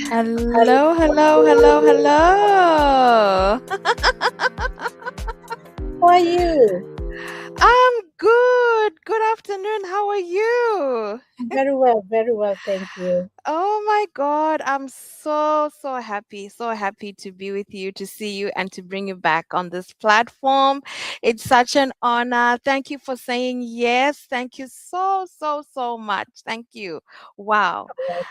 Hello, hello, hello, hello. How are you? I'm good. Good afternoon. How are you? Very well, thank you. Oh my God, I'm so happy to be with you, to see you, and to bring you back on this platform. It's such an honor. Thank you for saying yes. Thank you so much. Thank you. Wow.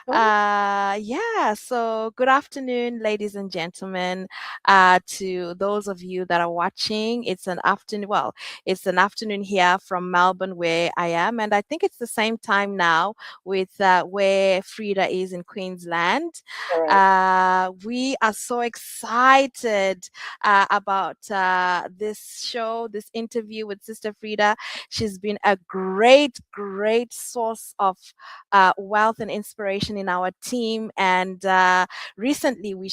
Welcome. Yeah, so good afternoon, ladies and gentlemen. To those of you that are watching, it's an afternoon here from Melbourne where I am, and I think it's the same time now with where Frida is in Queensland. Correct. We are so excited about this show, this interview with Sister Frida. She's been a great source of wealth and inspiration in our team. And recently we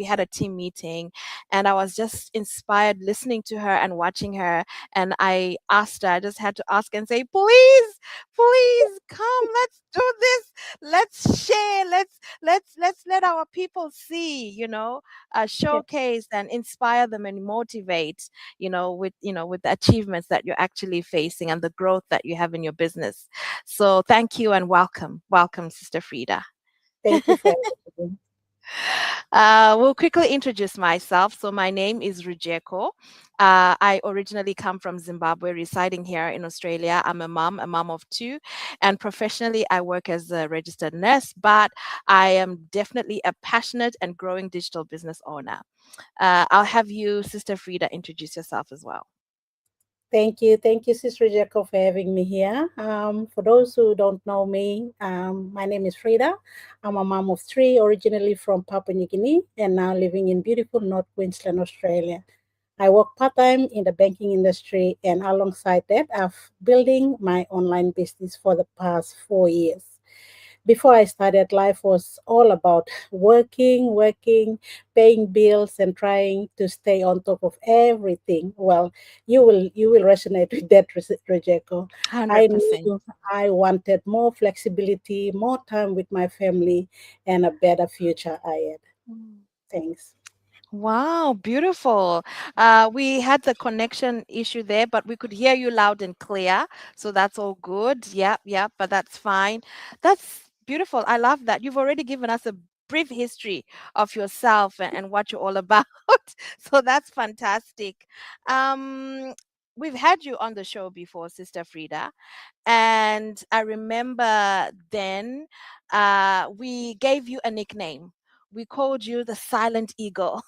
had a team meeting, and I was just inspired listening to her and watching her. And I just had to ask and say, please come, let's do this, let's share, let's let our people see, Yeah. showcase and inspire them and motivate, with the achievements that you're actually facing and the growth that you have in your business. So thank you and welcome, Sister Frida. Thank you for everything. Will quickly introduce myself. So my name is Rujeko. I originally come from Zimbabwe, residing here in Australia. I'm a mom of two, and professionally I work as a registered nurse, but I am definitely a passionate and growing digital business owner. I'll have you, Sister Frida, introduce yourself as well. Thank you, Sister Rujeko, for having me here. For those who don't know me, my name is Frida. I'm a mom of three, originally from Papua New Guinea, and now living in beautiful North Queensland, Australia. I work part time in the banking industry, and alongside that, I've building my online business for the past 4 years. Before I started, life was all about working, paying bills, and trying to stay on top of everything. Well, you will resonate with that, Rejeko. I 100%. knew I wanted more flexibility, more time with my family, and a better future ahead. Thanks. Wow, beautiful. We had the connection issue there, but we could hear you loud and clear. So that's all good. Yeah, but that's fine. That's beautiful. I love that. You've already given us a brief history of yourself and what you're all about. So that's fantastic. Um, we've had you on the show before, Sister Frida. And I remember then we gave you a nickname. We called you the Silent Eagle.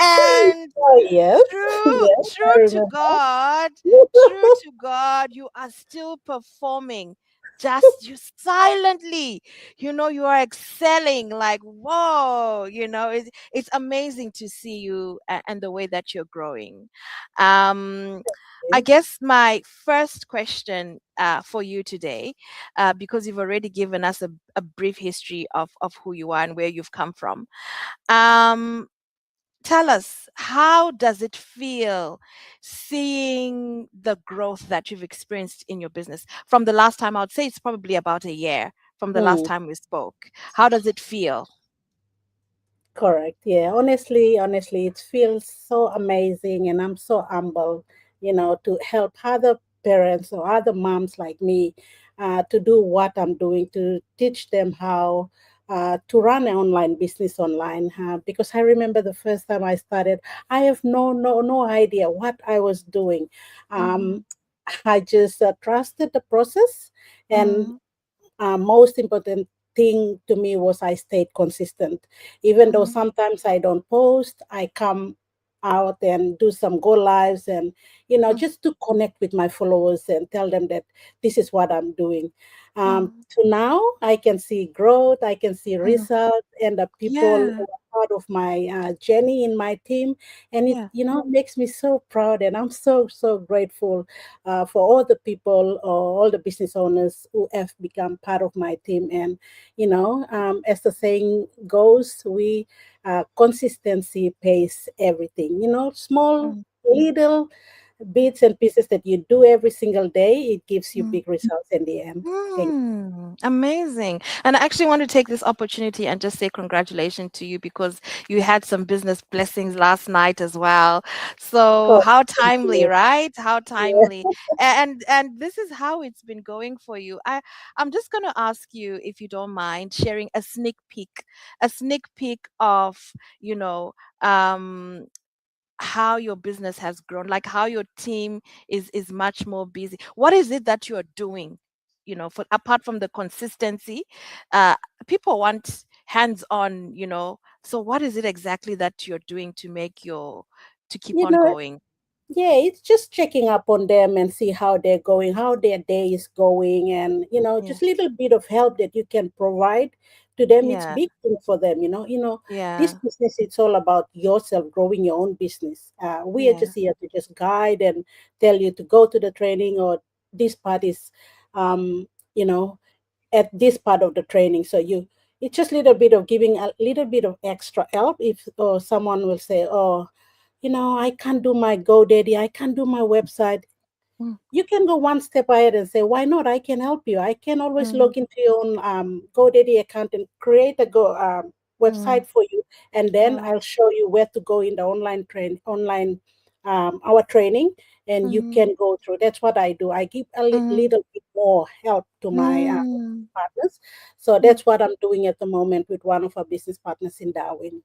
And Oh, yes. true, Yes, I true to remember. God, true to God, you are still performing. Just you silently, you are excelling like, whoa, it's amazing to see you and the way that you're growing. Um, I guess my first question for you today, because you've already given us a brief history of who you are and where you've come from. Um, Tell us, how does it feel seeing the growth that you've experienced in your business from the last time? I would say it's probably about a year from the last Mm. time we spoke. How does it feel? Correct. Yeah. Honestly, it feels so amazing, and I'm so humble, to help other parents or other moms like me to do what I'm doing, to teach them how to run an online business online. Because I remember the first time I started, I have no idea what I was doing. Mm-hmm. Um, I just trusted the process, and Mm-hmm. most important thing to me was I stayed consistent. Even though sometimes I don't post, I come out and do some go lives, and just to connect with my followers and tell them that this is what I'm doing. Mm-hmm. To now, I can see growth, I can see Mm-hmm. results, and the people Yeah, who are part of my journey in my team, and it yeah. makes me so proud, and I'm so grateful for all the people or all the business owners who have become part of my team. And, as the saying goes, consistency pays everything. Small, Mm-hmm. little. bits and pieces that you do every single day, it gives you Mm. big results in the end. Thank Amazing. And I actually want to take this opportunity and just say congratulations to you because you had some business blessings last night as well. So you. how Thank timely, you. right? How Yeah. timely. And this is how it's been going for you. I'm just going to ask you if you don't mind sharing a sneak peek of, you know, um how your business has grown, like how your team is much more busy. What is it that you're doing, for apart from the consistency? uh People want hands on, so what is it exactly that you're doing to make your to keep You on know, going? yeah, it's just checking up on them and see how they're going, how their day is going, and Yeah, just little bit of help that you can provide to them. It's yeah, big thing for them. This yeah, business, it's all about yourself growing your own business. We are yeah. just here to just guide and tell you to go to the training, or this part is, um, you know, at this part of the training. So it's just little bit of giving a little bit of extra help. If someone will say, oh, I can't do my GoDaddy, I can't do my website. Mm, You can go one step ahead and say, why not? I can help you. I can always mm, log into your own GoDaddy account and create a mm. website for you. And then Wow. I'll show you where to go in the online our training, and you Mm, can go through. That's what I do. I give a mm, little bit more help to my mm. partners. So Mm. that's what I'm doing at the moment with one of our business partners in Darwin.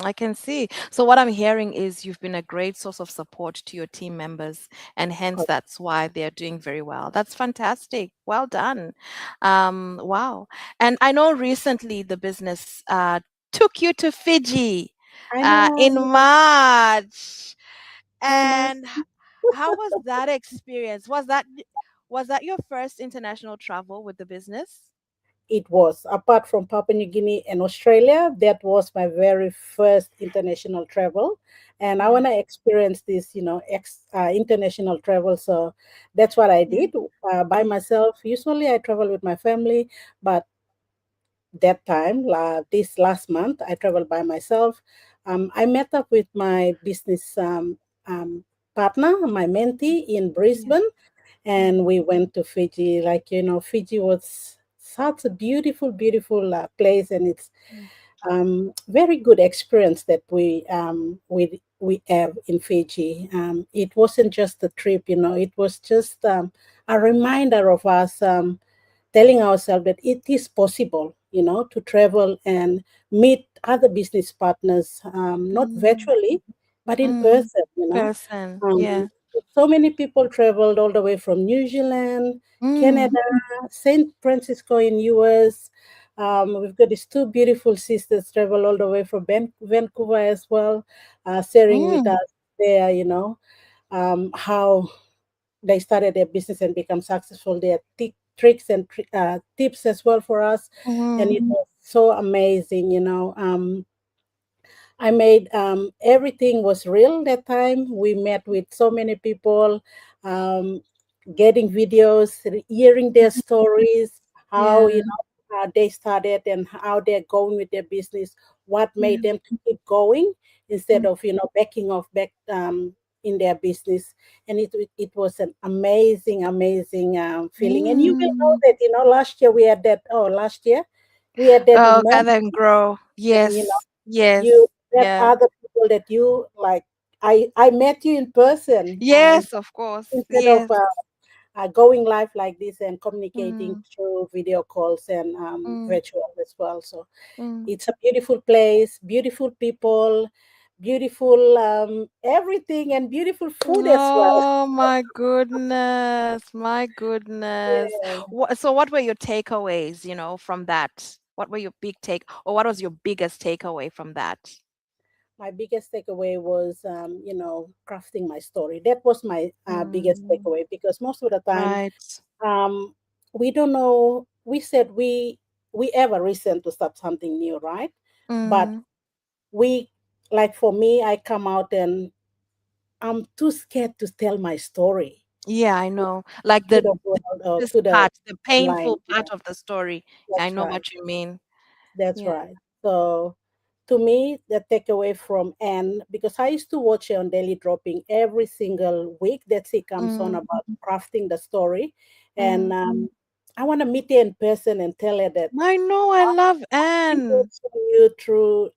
I can see. So what I'm hearing is you've been a great source of support to your team members, and hence that's why they're doing very well. That's fantastic. Well done. Wow. And I know recently the business took you to Fiji I know, in March. I know. And how was that experience? Was that your first international travel with the business? It was, apart from Papua New Guinea and Australia, that was my very first international travel. And I Yeah. want to experience this, international travel. So that's what I Yeah. did by Yeah. myself. Usually I travel with my family, but that time, this last month, I traveled by myself. I met up with my business um, partner, my mentee in Yeah. Brisbane, Mm, and we went to Fiji. Like, Fiji was such a beautiful, beautiful place, and it's mm, very good experience that we have in Fiji. It wasn't just a trip, it was just a reminder of us. Telling ourselves that it is possible, to travel and meet other business partners, not mm, virtually, but in mm. person. Person. Um, Yeah. so many people traveled all the way from New Zealand, Mm, Canada, St. Francisco in US. We've got these two beautiful sisters travel all the way from Vancouver as well, sharing with mm, us there, how they started their business and become successful. Their tricks and tips as well for us, and it mm, was so amazing. I made everything was real that time. We met with so many people, um, getting videos, hearing their stories, how yeah. they started and how they're going with their business, what Yeah. made them to keep going instead Mm, of backing off back in their business. And it was an amazing, amazing feeling. And you will know mm. that last year we had that. Oh, last year we had that Oh, moment gather and grow. when Yes. you Yes. met Yeah. other people that you like. I met you in person, Yes, of course. instead of Yes. going live like this and communicating Mm, through video calls and mm, virtual as well. So mm. it's a beautiful place, beautiful people, beautiful everything, and beautiful food as well. Oh my goodness. My goodness. Yeah. So what were your takeaways, from that? What were your big take or what was your biggest takeaway from that? My biggest takeaway was, crafting my story. That was my biggest Mm, takeaway, because most of the time, right. um, we don't know. We said we have a reason to start something new, right? But Mm. we, like, for me, I come out and I'm too scared to tell my story Yeah, I know. Like to the the world or this to the part, the painful online. part Yeah, of the story. I that's know right. what you mean. That's Yeah. right. So to me, the takeaway from Anne, because I used to watch her on Daily Dropping every single week that she comes on Mm, about crafting the story. And mm. I want to meet her in person and tell her that I know, I love been Anne. watching you through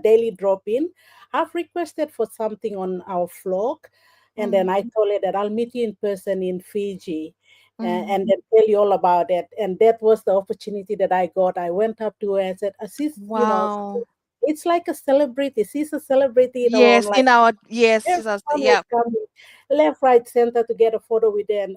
Daily Drop-In. I've requested for something on our vlog, and then Mm, I told her that I'll meet you in person in Fiji, mm. and then tell you all about it. And that was the opportunity that I got. I went up to her and said, "Assist, Wow. it's like a celebrity. She's a celebrity in our Yes, online. in our yes, she's us. Everyone was Yeah, coming left, right, center to get a photo with her and,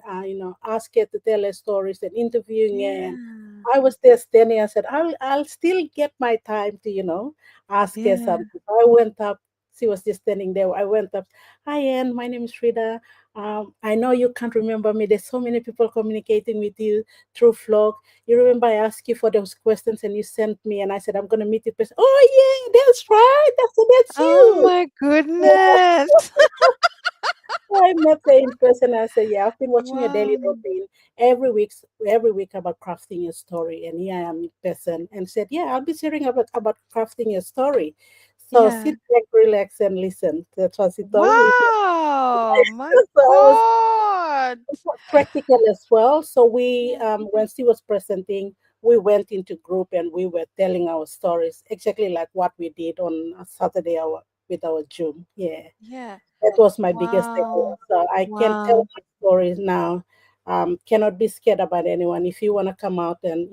ask her to tell her stories and interviewing her. And yeah, I was there standing. I said, I'll still get my time to, ask her yeah. something. I went up. She was just standing there. I went up. Hi, Anne. My name is Frida. I know you can't remember me. There's so many people communicating with you through vlog. You remember I asked you for those questions and you sent me, and I said I'm gonna meet you. Person. Oh yeah, that's right. That's Oh you. my Yeah. goodness. I met her in person. I said, "Yeah, I've been watching a daily Wow. routine every week about crafting a story." And here I am in person, and said, "Yeah, I'll be sharing about crafting a story. So Yeah. sit back, relax, and listen." That's what she told me. Wow. My So I was God. practical as well. So Yeah. when she was presenting, we went into group and we were telling our stories exactly like what we did on a Saturday with our Zoom. Yeah. Yeah. That was my biggest takeaway. Wow. So I can tell Wow. my stories now. Cannot be scared about anyone. If you want to come out and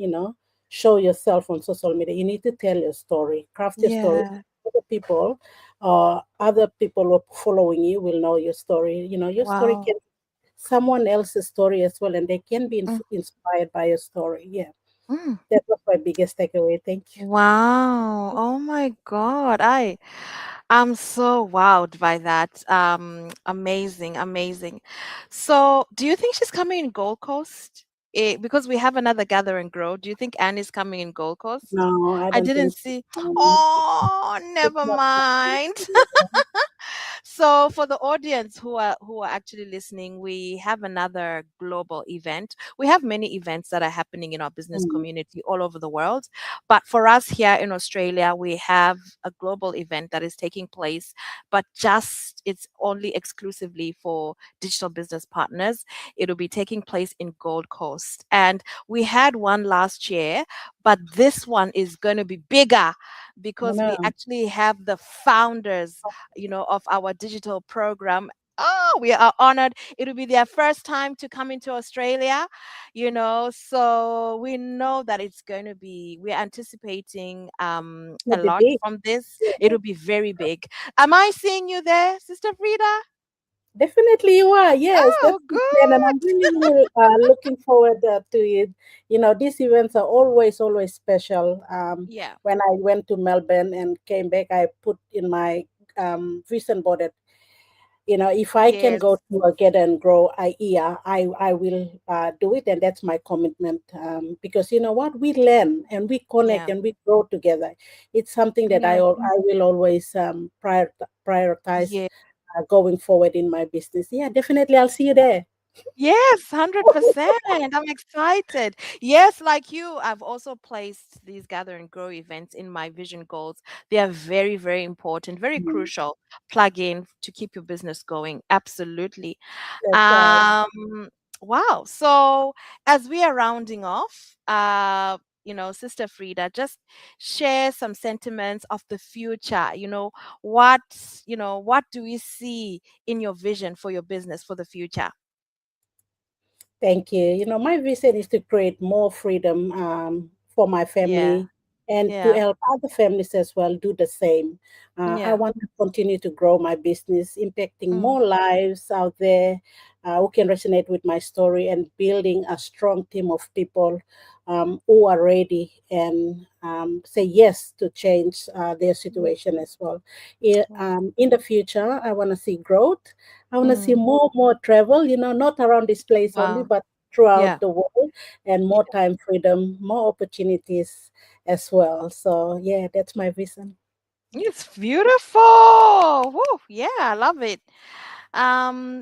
show yourself on social media, you need to tell your story, craft your story. Yeah. Other people who are following you will know your story. Your story Wow. can someone else's story as well, and they can be Mm, inspired by your story. Yeah, mm. that was my biggest takeaway. Thank you. Wow. Oh my God. I'm so wowed by that. Amazing, amazing. So, do you think she's coming in Gold Coast? Because we have another Gather and Grow. Do you think Anne is coming in Gold Coast? No, I I don't didn't think see. um, Oh, it's never not. mind. So for the audience who are actually listening, we have another global event. We have many events that are happening in our business Mm, community all over the world, but for us here in Australia, we have a global event that is taking place, but just it's only exclusively for digital business partners. It'll be taking place in Gold Coast, and we had one last year, but this one is going to be bigger I because we know. actually have the founders, of our digital program. Oh, we are honored. It'll be their first time to come into Australia, so we know that it's going to be, we're anticipating It'll a be lot big. from this. Yeah. It'll be very big. Am I seeing you there, Sister Frida? Definitely you are. Yes, Oh, that's the plan. And I'm good. really, really looking forward to it. These events are always, always special. Yeah. When I went to Melbourne and came back, I put in my vision board that, if I can Yes. go to a Get and Grow yeah, I will do it. And that's my commitment. Because you know what? We learn and we connect Yeah. and we grow together. It's something that Yeah. I will always prioritize Yeah. going forward in my business. Yeah, definitely. I'll see you there. Yes, 100%. I'm excited. Yes, like you, I've also placed these gather and grow events in my vision goals. They are very, very important, very Mm, crucial plug in to keep your business going. Absolutely. that's right. Um, wow. So as we are rounding off, Sister Frida, just share some sentiments of the future. What, what do we see in your vision for your business for the future? Thank you. My vision is to create more freedom for my Yeah. family and to Yeah. help other families as well do the same. I Yeah. want to continue to grow my business, impacting Mm, more lives out there who can resonate with my story and building a strong team of people who are ready and say yes to change their mm, situation as well. wow. In the future, I want to see growth. I want to see Mm, more travel, not around this place only, wow. but throughout Yeah. the world, and more Yeah. time freedom, more opportunities as well. So, yeah, that's my vision. It's beautiful. Woo, yeah, I love it.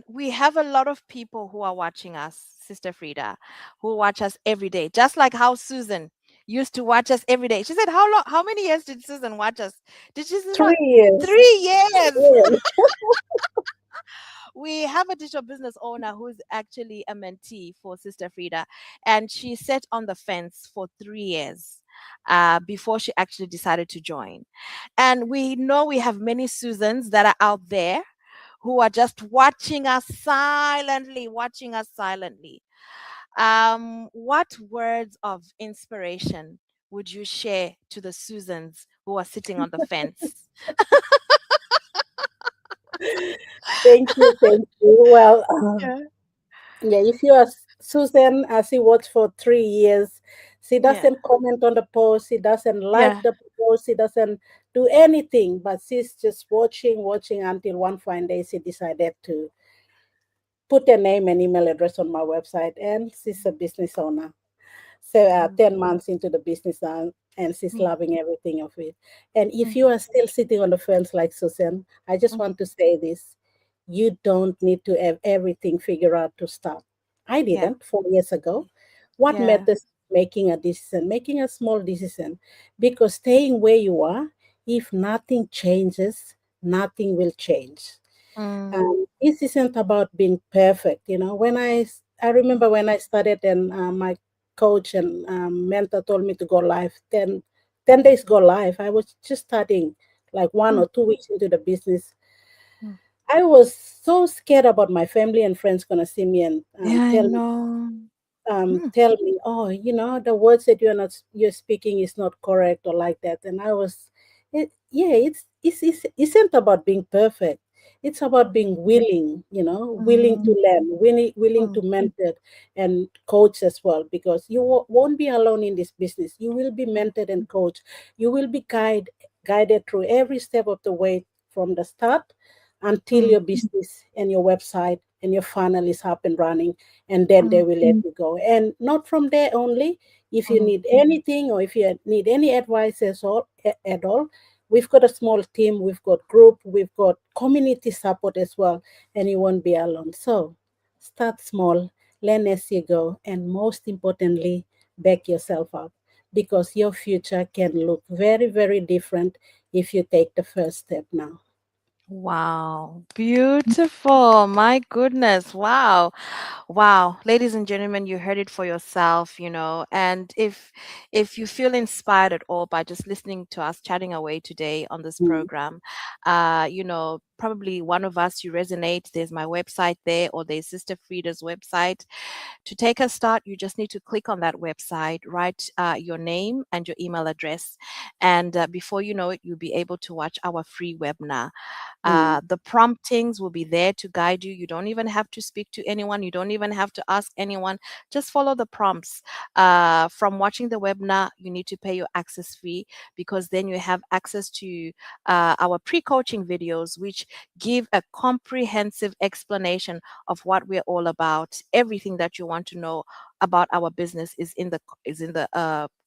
We have a lot of people who are watching us, Sister Frida, who watch us every day, just like how Susan used to watch us every day. She said, "How long? How many years did Susan watch us?" Did she say about 3 years. 3 years? Yeah. We have a digital business owner who's actually a mentee for Sister Frida, and she sat on the fence for 3 years before she actually decided to join. And we know we have many Susans that are out there who are just watching us silently. What words of inspiration would you share to the Susans who are sitting on the fence? Thank you, thank you. Well, Yeah. yeah, if you are Susan, she works for 3 years. She Yeah. doesn't comment on the post. She doesn't like Yeah. the post. She doesn't do anything. But she's just watching, watching until one fine day she decided to put a name and email address on my website. And she's a business owner. So Mm, 10 months into the business and she's mm, loving everything of it. And if mm, you are still sitting on the fence like Susan, I just mhm. want to say this. You don't need to have everything figured out to start. I Yeah. didn't 4 years ago. What Yeah. matters is making a decision, making a small decision, because staying where you are, if nothing changes, nothing will change. Mm, This isn't about being perfect. When I mm, remember when I started and my coach and mentor told me to go live, 10 days go live. I was just starting like one mm, or 2 weeks into the business. mm. I was so scared about my family and friends gonna see me and Yeah, I know. Mm, tell me, oh, the words that you're speaking is not correct or like that. And I was, yeah, it's isn't about being perfect. It's about being willing, willing to mm, learn, willing mm, to mentor and coach as well, because you won't be alone in this business. You will be mm, mentored and coached. You will be guided through every step of the way from the start until your mm, business and your website and your funnel is up and running, and then they mm, will let you go. And not from there only. If you mm, need anything or if you need any advice at all, we've got a small team, we've got group, we've got community support as well, and you won't be alone. So start small, learn as you go, and most importantly, back yourself up, because your future can look very, very different if you take the first step now. Wow, beautiful. My goodness. Wow. Wow. Ladies and gentlemen, you heard it for yourself, And if you feel inspired at all by just listening to us chatting away today on this Mm, program, probably one of us you resonate, there's my website there or there's Sister Frida's website. To take a start, you just need to click on that website, write your name and your email address, and before you know it, you'll be able to watch our free webinar. mm, The promptings will be there to guide you. You don't even have to speak to anyone. You don't even have to ask anyone. Just follow the prompts. From watching the webinar, you need to pay your access fee, because then you have access to our pre coaching videos, which give a comprehensive explanation of what we're all about. Everything that you want to know about our business is in the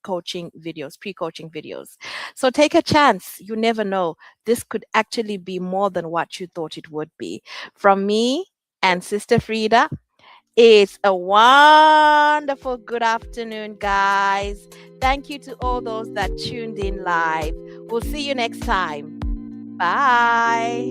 coaching videos, pre coaching videos. So take a chance. You never know, this could actually be more than what you thought it would be. From me and Sister Frida, it's a wonderful good afternoon, guys. Thank you to all those that tuned in live. We'll see you next time. Bye.